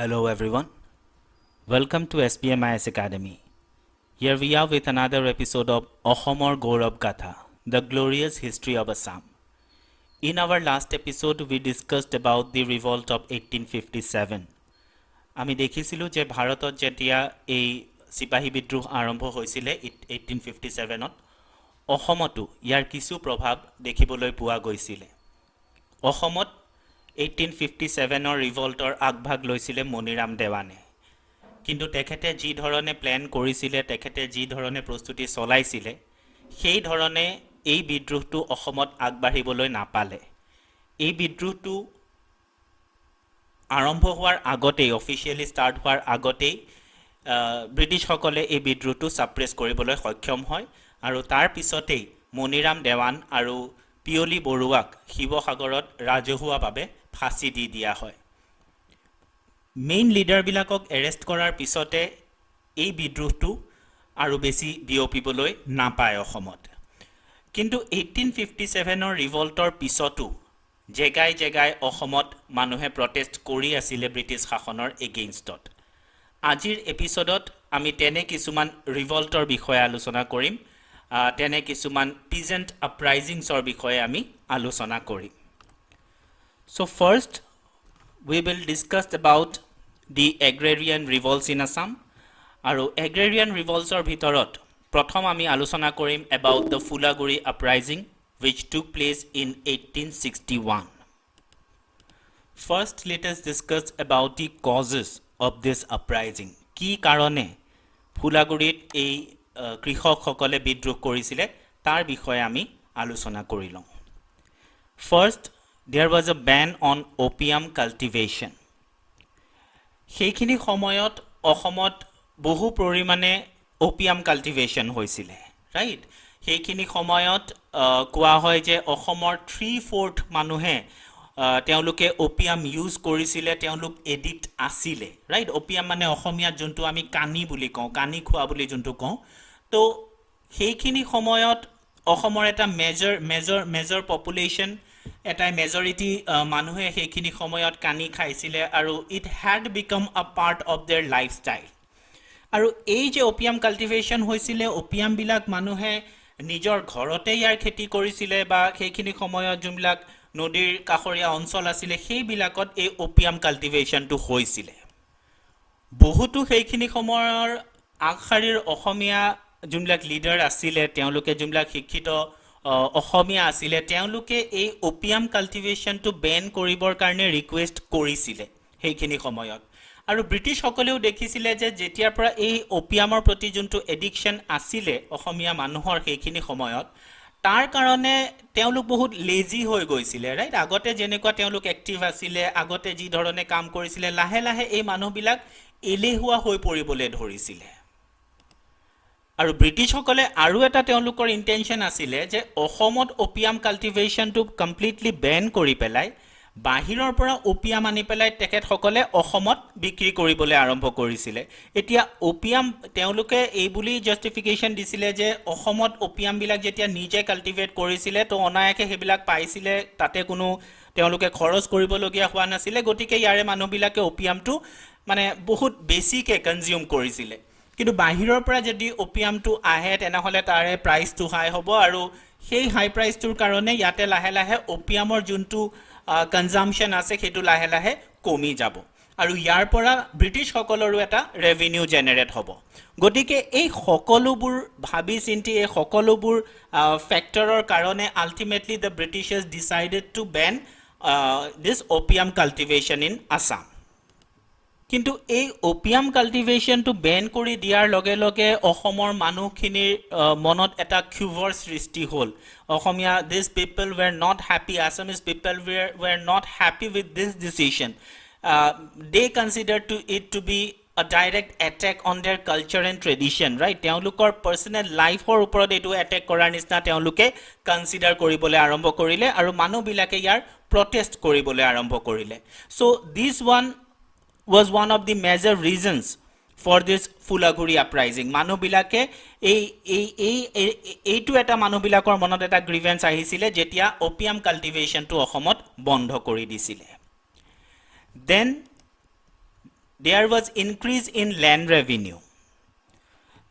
Hello everyone. Welcome to SPMIS Academy. Here we are with another episode of Ahomor Gaurav Gatha, the glorious history of Assam. In our last episode we discussed about the revolt of 1857. আমি দেখিছিলো যে ভাৰতত যেতিয়া এই সিপাহী বিদ্ৰোহ আৰম্ভ হৈছিল 1857ত অসমতো ইয়াৰ কিছু প্ৰভাৱ দেখিবলৈ পোৱা গৈছিল। অসমত 1857 ৰিভল্টৰ আগভাগ লৈছিলে মনিৰাম দেৱানে। কিন্তু তেখেতে যি ধৰণে প্ল্যান কৰিছিলে, তেখেতে যি ধৰণে প্ৰস্তুতি চলাইছিলে, সেই ধৰণে এই বিদ্ৰোহটো অসমত আগবাঢ়িবলৈ নাপালে। এই বিদ্ৰোহটো আৰম্ভ হোৱাৰ আগতেই, অফিচিয়েলি ষ্টাৰ্ট হোৱাৰ আগতেই ব্ৰিটিছসকলে এই বিদ্ৰোহটো ছাপ্ৰেছ কৰিবলৈ সক্ষম হয় আৰু তাৰ পিছতেই মনিৰাম দেৱান আৰু পিয়লি বৰুৱাক শিৱসাগৰত ৰাজহুৱাভাৱে ফাঁচি দি দিয়া হয়। মেইন লিডাৰবিলাকক এৰেষ্ট কৰাৰ পিছতে এই বিদ্ৰোহটো আৰু বেছি বিয়পিবলৈ নাপায় অসমত। কিন্তু 1857 ৰিভল্টৰ পিছতো জেগাই জেগাই অসমত মানুহে প্ৰটেষ্ট কৰি আছিলে ব্ৰিটিছ শাসনৰ এগেইনষ্টত। আজিৰ এপিছডত আমি তেনে কিছুমান ৰিভল্টৰ বিষয়ে আলোচনা কৰিম, তেনে কিছুমান পিজেণ্ট আপৰাইজিংছৰ বিষয়ে আমি আলোচনা কৰিম। So first we will discuss about the agrarian revolts in Assam. আৰু agrarian revoltsৰ ভিতৰত প্ৰথম আমি আলোচনা কৰিম about the Fulaguri uprising which took place in 1861. First let us discuss about the causes of this uprising. কি কাৰণে ফুলাগুৰিত এই কৃষকসকলে বিদ্ৰোহ কৰিছিলে তাৰ বিষয়ে আমি আলোচনা কৰি লওঁ। First there was a ban on opium cultivation. সেইখিনি সময়ত অসমত বহু পৰিমাণে opium cultivation হৈছিলে, ৰাইট? সেইখিনি সময়ত কোৱা হয় যে অসমৰ 3/4 মানুহে তেওঁলোকে opium ইউজ কৰিছিলে, তেওঁলোক এডিক্ট আছিলে, ৰাইট? opium মানে অসমীয়াত যোনটো আমি কানি বুলি কওঁ, কানি খোৱা বুলি যোনটো কওঁ। তো সেইখিনি সময়ত অসমৰ এটা মেজৰ পপুলেশ্যন, এটা মেজৰিটি মানুহে সেইখিনি সময়ত কানি খাইছিলে আৰু it had become a part of there lifestyle. আৰু এই যে ওপিয়াম কাল্টিভেশ্যন হৈছিলে, ওপিয়ামবিলাক মানুহে নিজৰ ঘৰতে ইয়াৰ খেতি কৰিছিলে বা সেইখিনি সময়ত যোনবিলাক নদীৰ কাষৰীয়া অঞ্চল আছিলে সেইবিলাকত এই ওপিয়াম কাল্টিভেশ্যনটো হৈছিলে। বহুতো সেইখিনি সময়ৰ আগশাৰীৰ অসমীয়া যোনবিলাক লিডাৰ আছিলে, তেওঁলোকে যোনবিলাক শিক্ষিত অসমীয়া আছিলে, তেওঁলোকে এই ওপিয়াম কাল্টিভেশ্যনটো বেন কৰিবৰ কাৰণে ৰিকুৱেষ্ট কৰিছিলে সেইখিনি সময়ত। আৰু ব্ৰিটিছসকলেও দেখিছিলে যে যেতিয়াৰ পৰা এই ওপিয়ামৰ প্ৰতি যোনটো এডিকশ্যন আছিলে অসমীয়া মানুহৰ সেইখিনি সময়ত, তাৰ কাৰণে তেওঁলোক বহুত লেজি হৈ গৈছিলে, ৰাইট? আগতে যেনেকুৱা তেওঁলোক এক্টিভ আছিলে, আগতে যি ধৰণে কাম কৰিছিলে, লাহে লাহে এই মানুহবিলাক এলেহুৱা হৈ পৰিবলৈ ধৰিছিলে। আৰু ব্ৰিটিছসকলে আৰু এটা তেওঁলোকৰ ইণ্টেনশ্যন আছিলে যে অসমত ওপিয়াম কাল্টিভেশ্যনটো কমপ্লিটলি বেন কৰি পেলাই বাহিৰৰ পৰা ওপিয়াম আনি পেলাই তেখেতসকলে অসমত বিক্ৰী কৰিবলৈ আৰম্ভ কৰিছিলে। এতিয়া ওপিয়াম তেওঁলোকে এই বুলি জাষ্টিফিকেশ্যন দিছিলে যে অসমত ওপিয়ামবিলাক যেতিয়া নিজে কাল্টিভেট কৰিছিলে তো অনায়াসে সেইবিলাক পাইছিলে, তাতে কোনো তেওঁলোকে খৰচ কৰিবলগীয়া হোৱা নাছিলে, গতিকে ইয়াৰে মানুহবিলাকে ওপিয়ামটো মানে বহুত বেছিকৈ কনজিউম কৰিছিলে। কিন্তু বাহিৰৰ পৰা যদি ওপিয়ামটো আহে তেনেহ'লে তাৰে প্ৰাইচটো হাই হ'ব আৰু সেই হাই প্ৰাইচটোৰ কাৰণে ইয়াতে লাহে লাহে ওপিয়ামৰ যোনটো কনজাম্পশ্যন আছে সেইটো লাহে লাহে কমি যাব আৰু ইয়াৰ পৰা ব্ৰিটিছসকলৰো এটা ৰেভিনিউ জেনেৰেট হ'ব। গতিকে এই সকলোবোৰ ভাবি চিন্তি, এই সকলোবোৰ ফেক্টৰৰ কাৰণে ultimately the Britishers decided to ban this opium cultivation in Assam. কিন্তু এই ওপিয়াম কাল্টিভেশ্যনটো বেন কৰি দিয়াৰ লগে লগে অসমৰ মানুহখিনিৰ মনত এটা ক্ষোভৰ সৃষ্টি হ'ল। অসমীয়া this people were not happy, Assamese people were not happy with this decision. They consider to it to be a direct attack on their culture and tradition, right? তেওঁলোকৰ পাৰ্চনেল লাইফৰ ওপৰত এইটো এটেক কৰাৰ নিচিনা তেওঁলোকে কনচিডাৰ কৰিবলৈ আৰম্ভ কৰিলে আৰু মানুহবিলাকে ইয়াৰ প্ৰটেষ্ট কৰিবলৈ আৰম্ভ কৰিলে। চ' দিছ was one of the major reasons for this Fulaguri uprising. মানুহবিলাকে এইটো এটা মানুহবিলাকৰ মনত এটা গ্ৰিভেন্স আহিছিলে যেতিয়া ওপিয়াম কাল্টিভেশ্যনটো অসমত বন্ধ কৰি দিছিলে। Then there was increase in land revenue.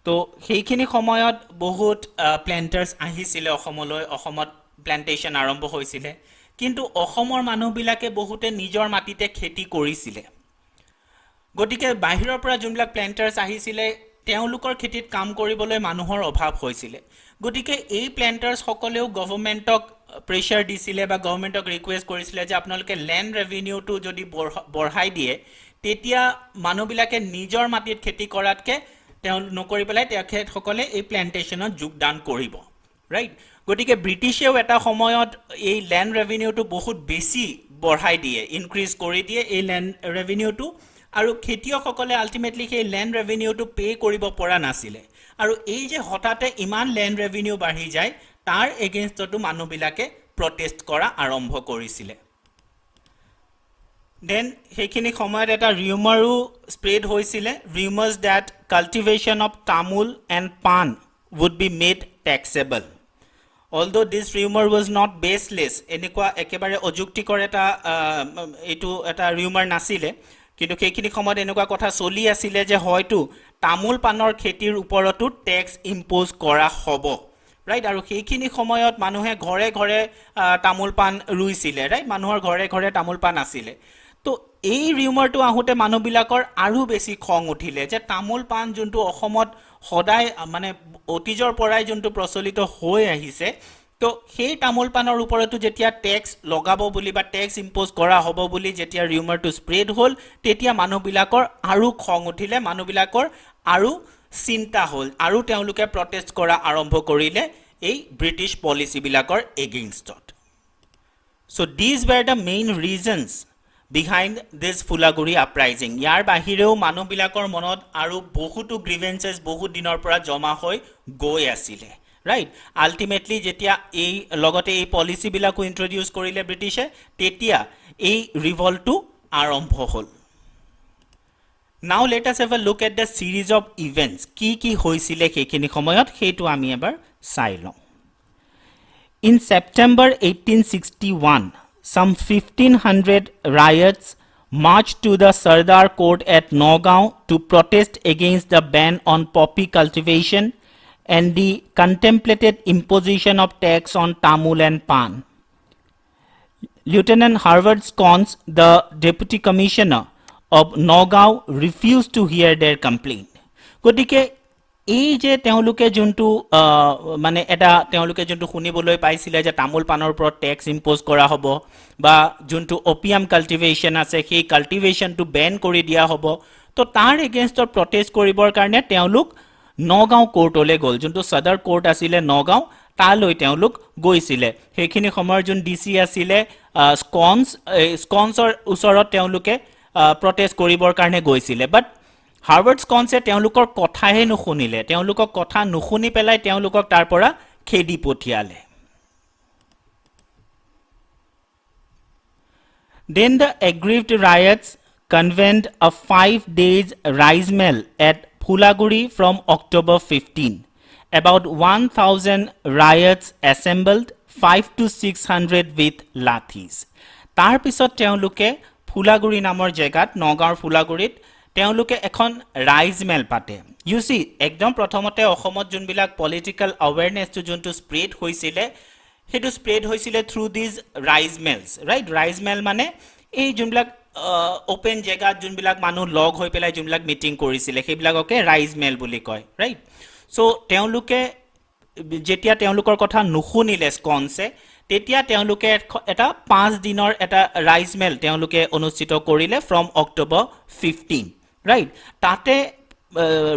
তো সেইখিনি সময়ত বহুত প্লেন্টাৰ্ছ আহিছিলে অসমলৈ, অসমত প্লেন্টেশ্যন আৰম্ভ হৈছিলে, কিন্তু অসমৰ মানুহবিলাকে বহুতে নিজৰ মাটিতে খেতি কৰিছিলে। গতিকে বাহিৰৰ পৰা যোনবিলাক প্লেন্টাৰ্ছ আহিছিলে তেওঁলোকৰ খেতিত কাম কৰিবলৈ মানুহৰ অভাৱ হৈছিলে। গতিকে এই প্লেন্টাৰ্ছসকলেও গভৰ্ণমেণ্টক প্ৰেছাৰ দিছিলে বা গভৰ্ণমেণ্টক ৰিকুৱেষ্ট কৰিছিলে যে আপোনালোকে লেণ্ড ৰেভিনিউটো যদি বঢ়াই দিয়ে তেতিয়া মানুহবিলাকে নিজৰ মাটিত খেতি কৰাতকৈ তেওঁ নকৰি পেলাই তেখেতসকলে এই প্লেণ্টেশ্যনত যোগদান কৰিব, ৰাইট। গতিকে ব্ৰিটিছেও এটা সময়ত এই লেণ্ড ৰেভিনিউটো বহুত বেছি বঢ়াই দিয়ে, ইনক্ৰিজ কৰি দিয়ে এই লেণ্ড ৰেভিনিউটো, আৰু খেতিয়কসকলে আল্টিমেটলি সেই লেণ্ড ৰেভিনিউটো পে' কৰিব পৰা নাছিলে। আৰু এই যে হঠাতে ইমান লেণ্ড ৰেভিনিউ বাঢ়ি যায় তাৰ এগেইনষ্টতো মানুহবিলাকে প্ৰটেষ্ট কৰা আৰম্ভ কৰিছিলে। দেন সেইখিনি সময়ত এটা ৰিউমাৰো স্প্ৰেড হৈছিলে, ৰিউমাৰ্ছ ডেট কাল্টিভেশ্যন অফ তামোল and PAN would be made taxable. Although this rumor was not baseless, এনেকুৱা একেবাৰে অযুক্তিকৰ এটা ৰিউমাৰ নাছিলে, কিন্তু সেইখিনি সময়ত এনেকুৱা কথা চলি আছিলে যে হয়তো তামোল পানৰ খেতিৰ ওপৰতো টেক্স ইম্প'জ কৰা হ'ব, ৰাইট। আৰু সেইখিনি সময়ত মানুহে ঘৰে ঘৰে তামোল পাণ ৰুইছিলে, ৰাইট, মানুহৰ ঘৰে ঘৰে তামোল পাণ আছিলে। তো এই ৰিউমাৰটো আহোঁতে মানুহবিলাকৰ আৰু বেছি খং উঠিলে যে তামোল পাণ যোনটো অসমত সদায় মানে অতীজৰ পৰাই যোনটো প্ৰচলিত হৈ আহিছে, তো সেই তামোল পাণৰ ওপৰতো যেতিয়া টেক্স লগাব বুলি বা টেক্স ইম্প'জ কৰা হ'ব বুলি যেতিয়া ৰিউমাৰটো স্প্ৰেড হ'ল তেতিয়া মানুহবিলাকৰ আৰু খং উঠিলে, মানুহবিলাকৰ আৰু চিন্তা হ'ল, আৰু তেওঁলোকে প্ৰটেষ্ট কৰা আৰম্ভ কৰিলে এই ব্ৰিটিছ পলিচিবিলাকৰ এগেইনষ্টত। So' these were the main reasons behind this Phulaguri uprising. ইয়াৰ বাহিৰেও মানুহবিলাকৰ মনত আৰু বহুতো গ্ৰিভেঞ্চেছ বহুত দিনৰ পৰা জমা হৈ গৈ আছিলে, ৰাইট। আল্টিমেটলি যেতিয়া এই লগতে এই পলিচিবিলাকো ইণ্ট্ৰডিউচ কৰিলে ব্ৰিটিছে তেতিয়া এই ৰিভল্টটো আৰম্ভ হ'ল। নাও let us have a look at the series of events, কি হৈছিলে সেইখিনি সময়ত সেইটো আমি এবাৰ চাই লওঁ। In September 1861 some 1500 riots marched to the Sardar Court at Nagaon to protest against the ban on poppy cultivation and the contemplated imposition of tax on tamul and pan. Lieutenant Harvard Scons, the deputy commissioner of Nagaon, refused to hear their complaint. গতিকে এই যে তেওঁলোকে যোনটো মানে এটা তেওঁলোকে যোনটো শুনিবলৈ পাইছিলে যে তামোল পাণৰ ওপৰত টেক্স ইম্প'জ কৰা হ'ব বা যোনটো অপিয়াম কাল্টিভেশ্যন আছে সেই কাল্টিভেশ্যনটো বেন কৰি দিয়া হ'ব, তো তাৰ এগেইনষ্টত প্ৰটেষ্ট কৰিবৰ কাৰণে তেওঁলোক নগাঁও কোৰ্টলৈ গ'ল, যোনটো সদৰ কোৰ্ট আছিলে নগাঁও, তালৈ তেওঁলোক গৈছিলে। সেইখিনি সময়ৰ যোন ডি চি আছিলে স্কনছৰ ওচৰত তেওঁলোকে প্ৰটেষ্ট কৰিবৰ কাৰণে গৈছিলে। বাট হাৰ্ভাৰ্ড স্কনছে তেওঁলোকৰ কথাহে নুশুনিলে, তেওঁলোকক কথা নুশুনি পেলাই তেওঁলোকক তাৰ পৰা খেদি পঠিয়ালে। Then the aggrieved riots convened a 5 days rice mill at Phulaguri from October 15. About 1,000 riots assembled, 500 to 600 with lathis. তাৰ পিছত তেওঁলোকে ফুলাগুৰি নামৰ জেগাত, নগাঁৱৰ ফুলাগুৰিত তেওঁলোকে এখন ৰাইজ মেল পাতে। ইউ চি একদম প্ৰথমতে অসমত যোনবিলাক পলিটিকেল আৱেৰনেছটো যোনটো স্প্ৰেড হৈছিলে সেইটো স্প্ৰেড হৈছিলে থ্ৰু দিজ ৰাইজ মেলছ, ৰাইট। ৰাইজ মেল মানে এই যোনবিলাক অ'পেন জেগাত যোনবিলাক মানুহ লগ হৈ পেলাই যোনবিলাক মিটিং কৰিছিলে সেইবিলাককে ৰাইজ মেল বুলি কয়, ৰাইট। চ' তেওঁলোকে যেতিয়া তেওঁলোকৰ কথা নুশুনিলে স্কনছে, তেতিয়া তেওঁলোকে এটা 5 দিনৰ এটা ৰাইজ মেল তেওঁলোকে অনুষ্ঠিত কৰিলে ফ্ৰম অক্টোবৰ 15, ৰাইট। তাতে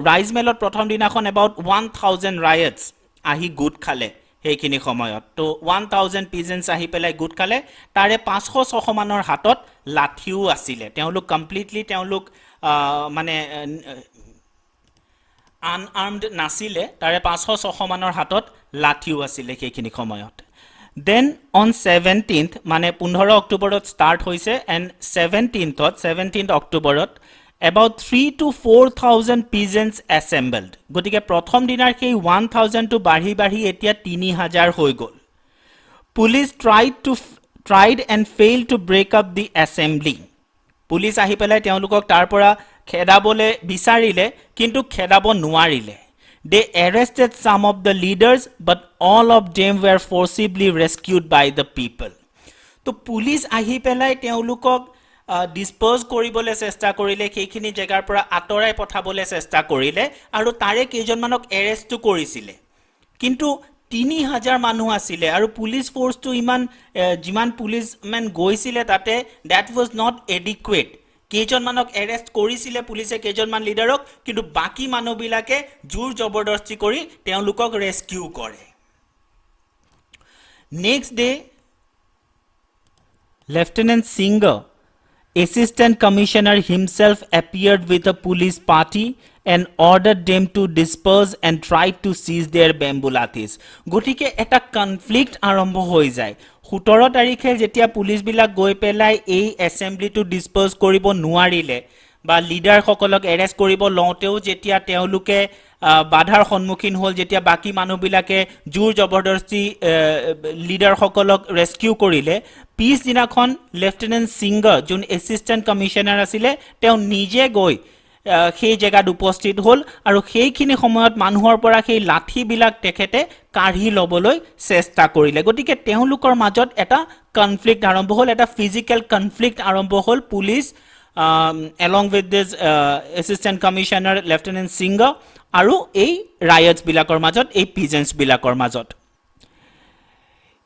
ৰাইজ মেলত প্ৰথম দিনাখন এবাউট 1000 ৰায়টছ আহি গোট খালে সেইখিনি সময়ত। তো 1000 পিজেন্টছ আহি পেলাই গোট খালে, তাৰে 500-600 মানৰ হাতত লাঠিও আছিলে। তেওঁলোক কমপ্লিটলি মানে আনআৰ্মড নাছিলে, তাৰে 500-600 মানৰ হাতত লাঠিও আছিলে সেইখিনি সময়ত। দেন অন 17th মানে 15 অক্টোবৰত ষ্টাৰ্ট হৈছে এণ্ড 17th অক্টোবৰত about 3,000 to 4,000 peasants assembled. গতিকে প্ৰথম দিনাৰ সেই 1000 টো বাঢ়ি বাঢ়ি এতিয়া 3000 হৈ গ'ল। Police tried and failed to break up the assembly. Police আহি পেলাই তেওঁলোকক তাৰ পৰা খেদাবলে বিচাৰিলে কিন্তু খেদাব নোৱাৰিলে they arrested some of the leaders but all of them were forcibly rescued by the people তো পুলিচ আহি পেলাই তেওঁলোকক ডিসপোজ কৰিবলৈ চেষ্টা কৰিলে সেইখিনি জায়গাৰ পৰা আতৰাই পঠাবলৈ চেষ্টা কৰিলে আৰু তাৰে কেইজনমানক এৰেষ্টটো কৰিছিলে কিন্তু 3000 মানুহ আছিলে আৰু পুলিচ ফোৰ্সটো ইমান যিমান পুলিচমেন গৈছিলে তাতে that was not adequate কেইজনমানক এৰেষ্ট কৰিছিলে পুলিচে কেইজনমান লিডাৰক কিন্তু বাকি মানুহবিলাকে জোৰ জবৰদস্তি কৰি তেওঁলোকক ৰেস্কিউ কৰে next day Lieutenant Singh, Assistant Commissioner himself appeared with a police party and ordered them to disperse and tried to seize their bamboo lathis. গটিকে এটা কনফ্লিক্ট আৰম্ভ হৈ যায় 17 তাৰিখে যেতিয়া পুলিচ বিলাক গৈ পেলাই এই এসেম্বলি টু ডিসপোজ কৰিব নোৱাৰিলে বা লিডাৰ সকলক এৰেষ্ট কৰিব লওঁতেও যেতিয়া তেওঁলোকে বাধাৰ সন্মুখীন হ'ল যেতিয়া বাকি মানুহবিলাকে জোৰ জবৰদস্তি লিডাৰ সকলক ৰেস্কিউ কৰিলে পিছ দিনাখন লেফটেনেণ্ট সিংহ যোন এছিষ্টেণ্ট কমিশনাৰ আছিল তেওঁ নিজে গৈ সেই জায়গাত উপস্থিত হ'ল আৰু সেইখিনি সময়ত মানুহৰ পৰা সেই লাঠিবিলাক তেখেতে কাঢ়ি লবলৈ চেষ্টা কৰিলে গতিকে তেওঁলোকৰ মাজত এটা কনফ্লিক্ট আৰম্ভ হ'ল এটা ফিজিক্যাল কনফ্লিক্ট আৰম্ভ হ'ল police along with this assistant commissioner lieutenant Singh আৰু এই riots বিলাকৰ মাজত এই peasants বিলাকৰ মাজত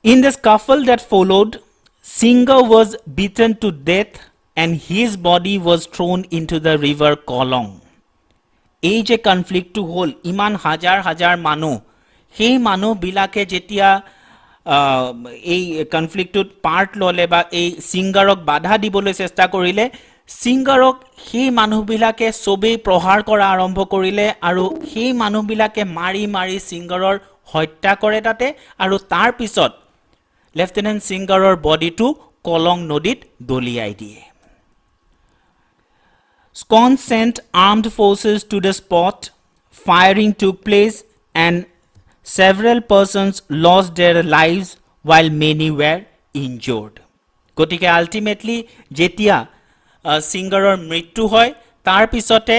in the scuffle that followed Singh was beaten to death and his body was thrown into the river Kolong এই যে কনফ্লিক্ট টু হল ইমান হাজাৰ হাজাৰ মানুহ সেই মানুহ বিলাকে যেতিয়া এই কনফ্লিক্টত পাৰ্ট ললে বা এই সিংগাৰক বাধা দিবলৈ চেষ্টা কৰিলে সিংগাৰক সেই মানুহবিলাকে সবেই প্ৰহাৰ কৰা আৰম্ভ কৰিলে আৰু সেই মানুহবিলাকে মাৰি মাৰি সিংগাৰৰ হত্যা কৰে তাতে আৰু তাৰ পিছত লেফটেনেণ্ট সিংগাৰৰ বডিটো কলং নদীত দলিয়াই দিয়ে Scon sent armed forces to the spot firing took place and several persons lost their lives while many were injured গটিকে আলটিমেটলি যেতিয়া সিংগাৰৰ মৃত্যু হয় তাৰ পিছতে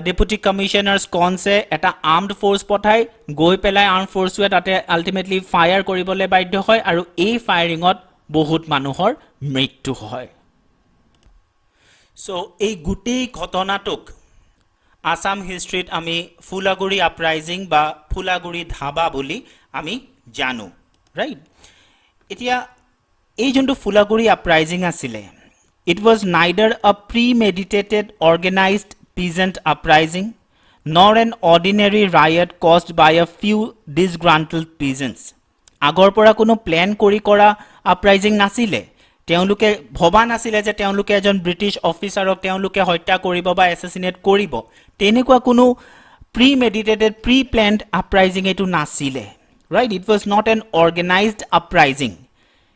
ডেপুটি কমিশনাৰ স্কনছে এটা আৰ্মড ফোৰ্স পঠাই গৈ পেলাই আৰ্ম ফোৰ্সৱে তাতে আলটিমেটলি ফায়াৰ কৰিবলৈ বাধ্য হয় আৰু এই ফায়াৰিঙত বহুত মানুহৰ মৃত্যু হয় সো এই গুটেই ঘটনাটোক আসাম হিষ্ট্ৰীত আমি ফুলাগুৰি আপৰাইজিং বা ফুলাগুৰি ধাবা বুলি আমি জানো ৰাইট এতিয়া এই যোনটো ফুলাগুৰি আপৰাইজিং আছিলে It was neither a premeditated organized peasant uprising nor an ordinary riot caused by a few disgruntled peasants. আগৰ পৰা কোনো প্ল্যান কৰি কৰা আপৰাইজিং নাছিলে তেওঁলোকে ভবা নাছিলে যে তেওঁলোকে এজন ব্ৰিটিছ অফিচাৰক তেওঁলোকে হত্যা কৰিব বা এছাসিনেট কৰিব তেনেকুৱা কোনো premeditated pre-planned uprising এটো নাছিলে right it was not an organized uprising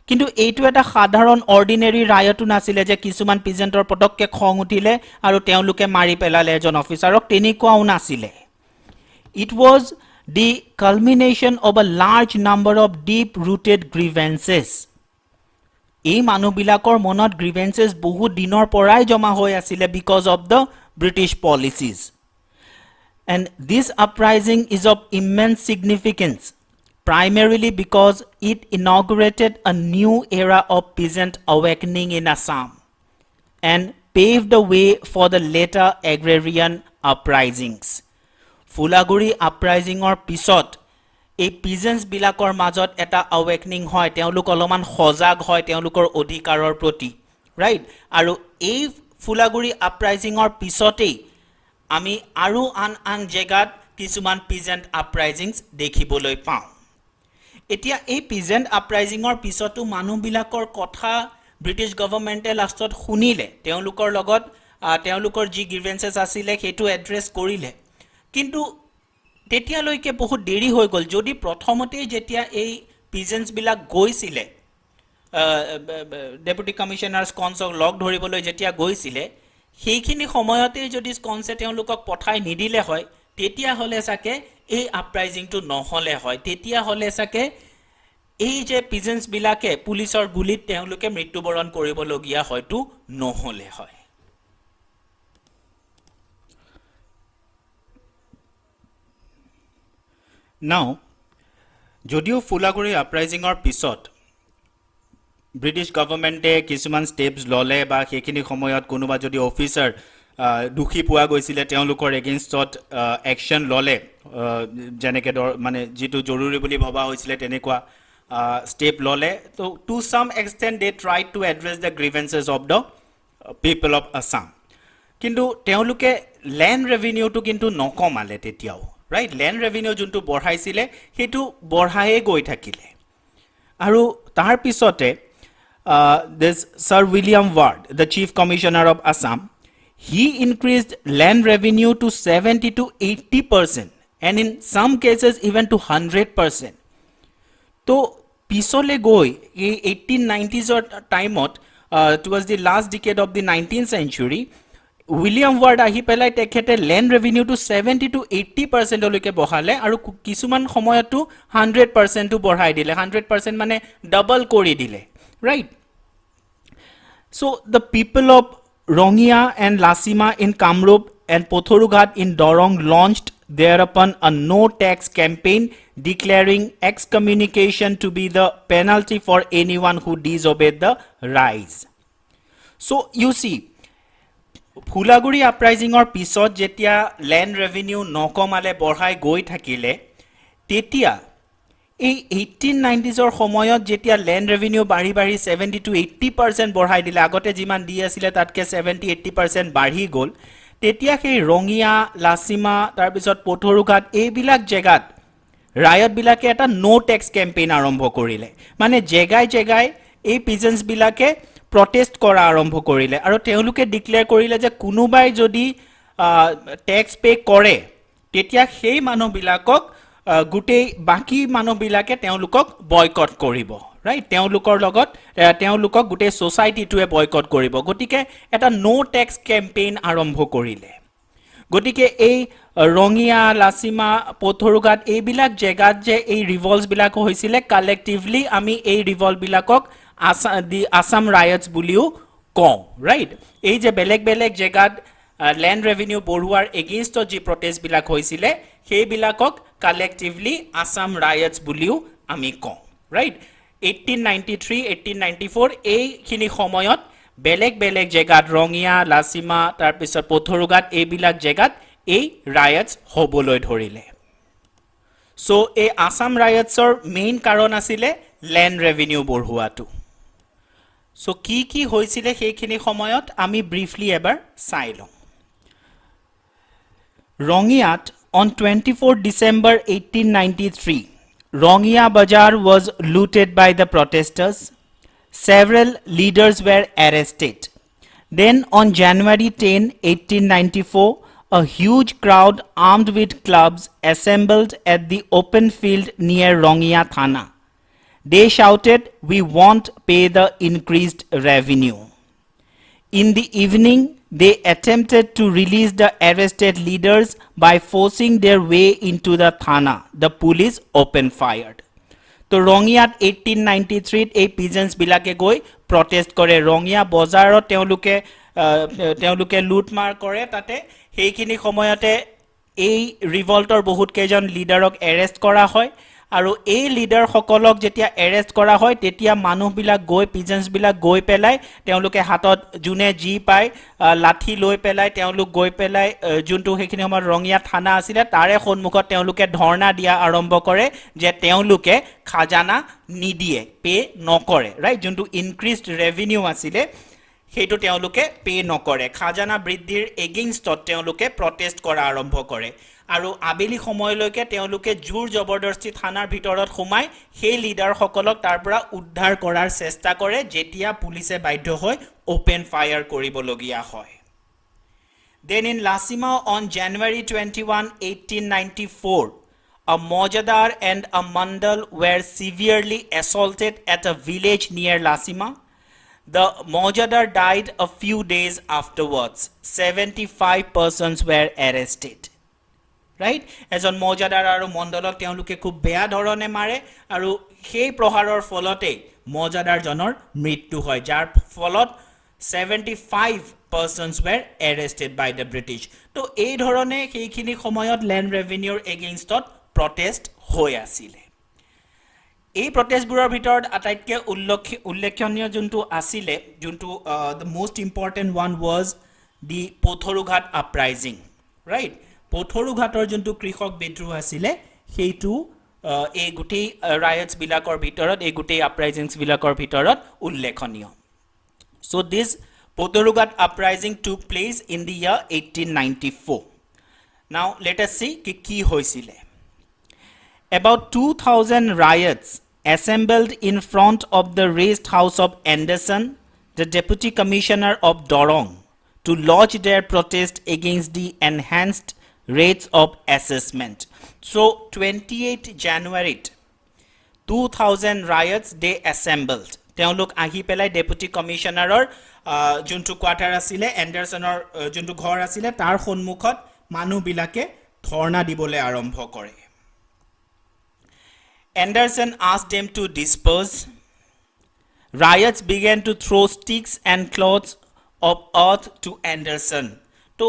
কিন্তু এইটো এটা সাধাৰণ অৰ্ডিনাৰি ৰায়টো নাছিলে যে কিছুমান পিজেন্টৰ পটককে খং উঠিলে আৰু তেওঁলোকে মাৰি পেলালে এজন অফিচাৰক তেনেকুৱাও নাছিলে It was the culmination of a large number of deep rooted grievances এই মানুহবিলাকৰ মনত grievances বহু দিনৰ পৰাই জমা হৈ আছিল because of the British policies and this uprising is of immense significance primarily because it inaugurated a new era of peasant awakening in Assam and paved the way for the later agrarian uprisings. Fulaguri uprising or pisot a peasants bilakor majot eta awakening hoy teoluk oloman hojag hoy teolukor odhikaror proti right aru ei Fulaguri uprising or pisotei ami aru an jegat kisuman peasant uprisings dekhiboloi pao এতিয়া এই peasant আপৰাইজিংৰ পিছতো মানুহবিলাকৰ কথা British গভৰ্ণমেণ্টে লাষ্টত শুনিলে তেওঁলোকৰ লগত তেওঁলোকৰ যি গ্ৰিভেন্সেস আছিল হেতু এড্ৰেছ কৰিলে কিন্তু তেতিয়ালৈকে বহুত দেৰি হৈ গল যদি প্ৰথমতে যেতিয়া এই পিজেন্টস বিলাক গৈছিলে ডেপুটি কমিশনাৰ স্কনছক লগ ধৰিবলৈ যেতিয়া গৈছিলে সেইখিনি সময়তে যদি স্কনছে তেওঁলোকক পঠাই নিদিলে হয় তেতিয়া হলে সাকে এই আপৰাইজিংটো নহলে হয় তেতিয়া হলে সাকে এই যে পিজেন্টস বিলাকে পুলিচৰ গুলিত তেওঁলোকে মৃত্যুবৰণ কৰিবলগীয়া হয়তো নহলে হয় নাও যদিও ফুলাগুৰি আপৰাইজিঙৰ পিছত ব্ৰিটিছ গভৰ্ণমেণ্টে কিছুমান ষ্টেপছ ল'লে বা সেইখিনি সময়ত কোনোবা যদি অফিচাৰ দুখী পোৱা গৈছিলে তেওঁলোকৰ এগেইনষ্টত একশ্যন ল'লে যেনেকৈ মানে যিটো জৰুৰী বুলি ভবা হৈছিলে তেনেকুৱা ষ্টেপ ল'লে তো to some extent they try to address the grievances of the people of Assam কিন্তু তেওঁলোকে লেণ্ড ৰেভিনিউটো কিন্তু নকমালে তেতিয়াও ৰাইট লেণ্ড ৰেভিনিউ যোনটো বঢ়াইছিলে সেইটো বঢ়ায়ে গৈ থাকিলে আৰু তাৰ পিছতে this Sir William Ward, the Chief Commissioner of Assam, he increased land revenue to 70 to 80%, and in some cases even to 100%. So, pisole goi, 1890s time towards the last decade of the 19th century, William Ward ahi pelai tekhete land revenue to 70 to 80% oloke bohale aru kisuman samoyatu 100% to borhai dile 100% mane double kori dile. Right. So the people of Rongia and Lasima in Kamrup and Pothorugat in Dorong launched thereupon a no-tax campaign declaring excommunication to be the penalty for anyone who disobeyed the rise. So you see, Phulaguri uprising or pisot jetia land revenue nokomale borhai goi thakile, tetia এই 1890sৰ সময়ত যেতিয়া land revenue বাঢ়ি বাঢ়ি 70 to 80% বঢ়াই দিলে আগতে যিমান দি আছিলে তাতকে 70-80% বাঢ়ি গ'ল তেতিয়া সেই ৰঙিয়া লাচিমা তাৰ পিছত পথৰুঘাট এইবিলাক জেগাত ৰায়ত বিলাকে এটা নো টেক্স কেম্পেইন আৰম্ভ কৰিলে মানে জেগাই জেগাই এই পিজেন্স বিলাকে প্ৰটেষ্ট কৰা আৰম্ভ কৰিলে আৰু তেওঁলোকে ডিক্লেয়াৰ কৰিলে যে কোনোবাই যদি টেক্স পে কৰে তেতিয়া সেই মানুহবিলাকক গুটেই বাকি মানুহবিলাকে তেওঁলোকক বয়কট কৰিব ৰাইট তেওঁলোকৰ লগত তেওঁলোকক গুটেই সোসাইটিটোৱে বয়কট কৰিব গতিকে এটা নো টেক্স কেম্পেইন আৰম্ভ কৰিলে গতিকে এই ৰঙিয়া লাচিমা পথৰুঘাট এইবিলাক জেগাত যে এই ৰিভল্টছ বিলাক হৈছিলে কালেক্টিভলি আমি এই ৰিভল্ট বিলাকক আসাম ৰায়টছ বুলিও কওঁ ৰাইট এই যে বেলেগ বেলেগ জেগাত লেণ্ড ৰেভিনিউ বঢ়োৱাৰ এগেইনষ্টত যি প্ৰটেষ্ট বিলাক হৈছিলে সেইবিলাকক collectively Assam riots বুলিও আমি কওঁ right 1893 1894 এই খিনি সময়ত বেলেগ বেলেগ জেগাত ৰঙিয়া লাচিমা তাৰ পিছত পথৰুঘাট এইবিলাক জেগাত এই riots হ'বলৈ ধৰিলে সো এই আসাম riotsৰ মেইন কাৰণ আছিল লেণ্ড ৰেভিনিউ বঢ়োৱাটো সো কি হৈছিল সেইখিনি সময়ত আমি ব্ৰিফলি এবাৰ চাই লওঁ ৰঙিয়াত On 24 December 1893, Rongia Bazar was looted by the protesters. Several leaders were arrested. Then on January 10, 1894, a huge crowd armed with clubs assembled at the open field near Rongia Thana. They shouted, "We won't pay the increased revenue." In the evening, they attempted to release the arrested leaders by forcing their way into the Thana. The police opened fire. তো ৰঙিয়াত 1893 এই pigeons বিলাকে গৈ protest কৰে ৰঙিয়া বজাৰত তেওঁলোকে লুটমাৰ কৰে তাতে সেইখিনি সময়তে এই ৰিভল্টৰ বহুত কেইজন লিডাৰক এৰেষ্ট কৰা হয় আৰু এই লিডাৰ সকলক যেতিয়া এৰেষ্ট কৰা হয় তেতিয়া মানুহবিলাক গৈ পিজেন্স বিলাক গৈ পেলাই তেওঁলোকে হাতত জুনে জি পাই লাঠি লৈ পেলাই তেওঁলোক গৈ পেলাই যোনটো সেইখিনি সময়ত ৰঙিয়া থানা আছিল তাৰে সন্মুখত তেওঁলোকে ধৰ্ণা দিয়া আৰম্ভ কৰে যে তেওঁলোকে খাজানা নিদিয়ে পে নকৰে ৰাইট যোনটো ইনক্ৰিজড ৰেভিনিউ আছিল সেইটো তেওঁলোকে পে নকৰে খাজানা বৃদ্ধিৰ এগেইনষ্টত তেওঁলোকে প্ৰটেষ্ট কৰা আৰম্ভ কৰে আৰু আবেলি সময়লৈকে তেওঁলোকে জোৰ জবৰদস্তি থানাৰ ভিতৰত সোমাই সেই লিডাৰ সকলক তাৰ পৰা উদ্ধাৰ কৰাৰ চেষ্টা কৰে যেতিয়া পুলিচে বাধ্য হৈ ওপেন ফায়াৰ কৰিবলগীয়া হয় Then in Lasima on January 21 1894 a Mojadar and a Mandal were severely assaulted at a village near Lasima The Mojadar died a few days afterwards 75 persons were arrested right এজন মজাদাৰ আৰু মণ্ডলক তেওঁলোকে খুব বেয়া ধৰণে মাৰে আৰু সেই প্ৰহাৰৰ ফলতে মজাদাৰ জনৰ মৃত্যু হয় যাৰ ফলত 75 persons were arrested by the British তো এই ধৰণে সেইখিনি সময়ত ল্যান্ড ৰেভিনিউৰ এগেইনষ্টত প্ৰটেষ্ট হৈ আছিলে এই প্ৰটেষ্টবোৰৰ ভিতৰত আটাইতকৈ উল্লেখনীয় যোনটো আছিলে যোনটো the most important one was the Patharughat uprising right পথৰুঘাটৰ যোনটো কৃষক বিদ্ৰোহ আছিলে সেইটো এই গোটেই ৰায়টছবিলাকৰ ভিতৰত এই গোটেই আপৰাইজিংছবিলাকৰ ভিতৰত উল্লেখনীয় so' this Patharughat uprising took place in the year 1894 now let us সি কি হৈছিলে About 2,000 riots assembled in front of the rest house of Anderson, the deputy commissioner of Dorong, to lodge their protest against the enhanced rates of assessment. So, 28 January, 2,000 riots they assembled. তেওঁলোক আহি পেলাই deputy কমিশনাৰৰ যোনটো quarter আছিলে এণ্ডাৰছনৰ যোনটো ঘৰ আছিলে তাৰ সন্মুখত মানুহবিলাকে ধৰ্ণা দিবলৈ আৰম্ভ কৰে Anderson asked them to disperse. Riots began to throw sticks and clods of earth to Anderson. তো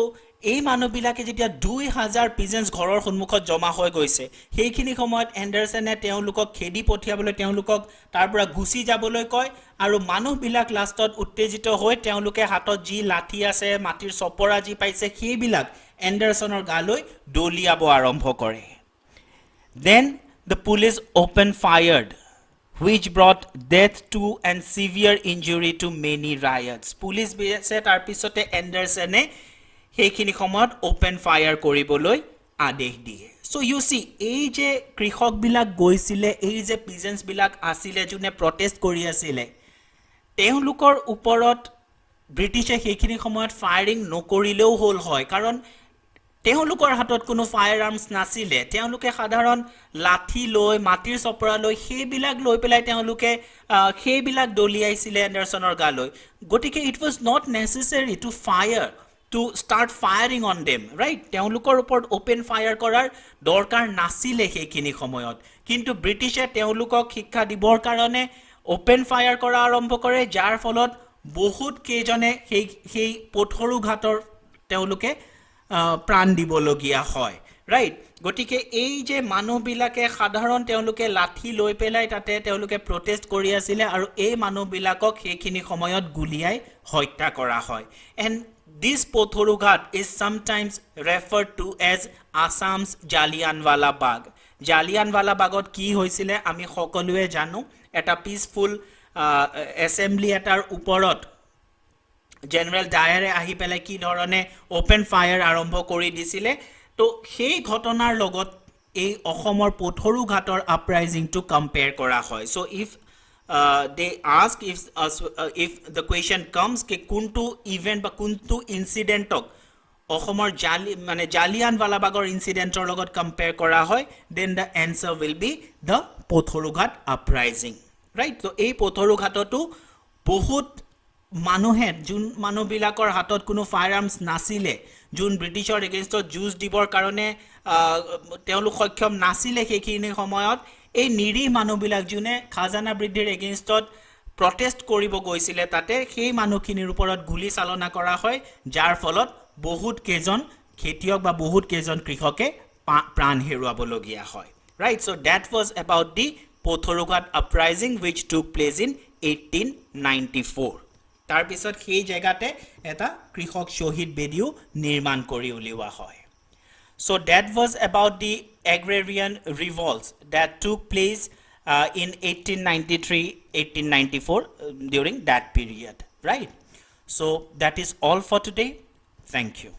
এই মানুহবিলাকে যেতিয়া 2,000 পিজেন্স ঘৰৰ সন্মুখত জমা হৈ গৈছে সেইখিনি সময়ত এণ্ডাৰছনে তেওঁলোকক খেদি পঠিয়াবলৈ তেওঁলোকক তাৰ পৰা গুচি যাবলৈ কয় আৰু মানুহবিলাক লাষ্টত উত্তেজিত হৈ তেওঁলোকে হাতত যি লাঠি আছে মাটিৰ চপৰা যি পাইছে সেইবিলাক এণ্ডাৰছনৰ গালৈ দলিয়াব আৰম্ভ কৰে Then the police opened fire, which brought death to and severe injury to many riots. Police said arpisote Anderson heikini somot open fire koriboloi adesh diye. So you see, ei je krikhok bilak goisile, ei je peasants bilak asile june protest kori asile. Teulukor uporot Britishe heikini somot firing nokorileo hol hoy karon তেওঁলোকৰ হাতত কোনো fire arms নাছিলে তেওঁলোকে সাধাৰণ লাঠি লৈ মাটিৰ চপৰা লৈ সেইবিলাক লৈ পেলাই তেওঁলোকে সেইবিলাক দলিয়াইছিলে এণ্ডাৰছনৰ গালৈ গতিকে it was not necessary to fire to start firing on them right তেওঁলোকৰ ওপৰত ওপেন ফায়াৰ কৰাৰ দৰকাৰ নাছিলে সেইখিনি সময়ত কিন্তু ব্ৰিটিছে তেওঁলোকক শিক্ষা দিবৰ কাৰণে ওপেন ফায়াৰ কৰা আৰম্ভ কৰে যাৰ ফলত বহুত কেজনে সেই পথৰুঘাটৰ তেওঁলোকে প্ৰাণ দিবলগীয়া হয় ৰাইট গতিকে এই যে মানুহবিলাকে সাধাৰণ তেওঁলোকে লাঠি লৈ পেলাই তাতে তেওঁলোকে প্ৰটেষ্ট কৰি আছিল আৰু এই মানুহবিলাকক সেইখিনি সময়ত গুলিয়াই হত্যা কৰা হয় and this Patharughat is sometimes referred to as Assam's Jallianwala Bagh Jallianwala বাগত কি হৈছিল আমি সকলোৱে জানো এটা পিসফুল এছেম্বলি এটাৰ ওপৰত General Dyer ahi pelai ki dhorone open fire arambho kori disile to সেই ঘটনাৰ লগত এই অসমৰ পথৰুঘাটৰ uprising to compare কৰা হয় so if they ask if the question comes ke kuntu event ba kuntu incident ok অসমৰ জালিয়ানৱালা বাগৰ ইনসিডেন্টৰ লগত compare কৰা হয় then the answer will be the Patharughat uprising right so এই পথৰুঘাটটো বহুত মানুহে যোন মানুহবিলাকৰ হাতত কোনো ফায়াৰ আৰ্মছ নাছিলে যোন ব্ৰিটিছৰ এগেইনষ্টত যুঁজ দিবৰ কাৰণে তেওঁলোক সক্ষম নাছিলে সেইখিনি সময়ত এই নিৰী মানুহবিলাক যোনে খাজানা বৃদ্ধিৰ এগেইনষ্টত প্ৰটেষ্ট কৰিব গৈছিলে তাতে সেই মানুহখিনিৰ ওপৰত গুলি চালনা কৰা হয় যাৰ ফলত বহুত কেজন খেতিয়ক বা বহুত কেজন কৃষকে প্ৰাণ হেৰুৱাবলগীয়া হয় right so that was about the Patharughat uprising which took place in 1894 তাৰ পিছত সেই জায়গাতে এটা কৃষক শহীদ বেদিও নিৰ্মাণ কৰি উলিওৱা হয় so that was about the agrarian revolts that took place in 1893-1894 during that period right so that is all for today thank you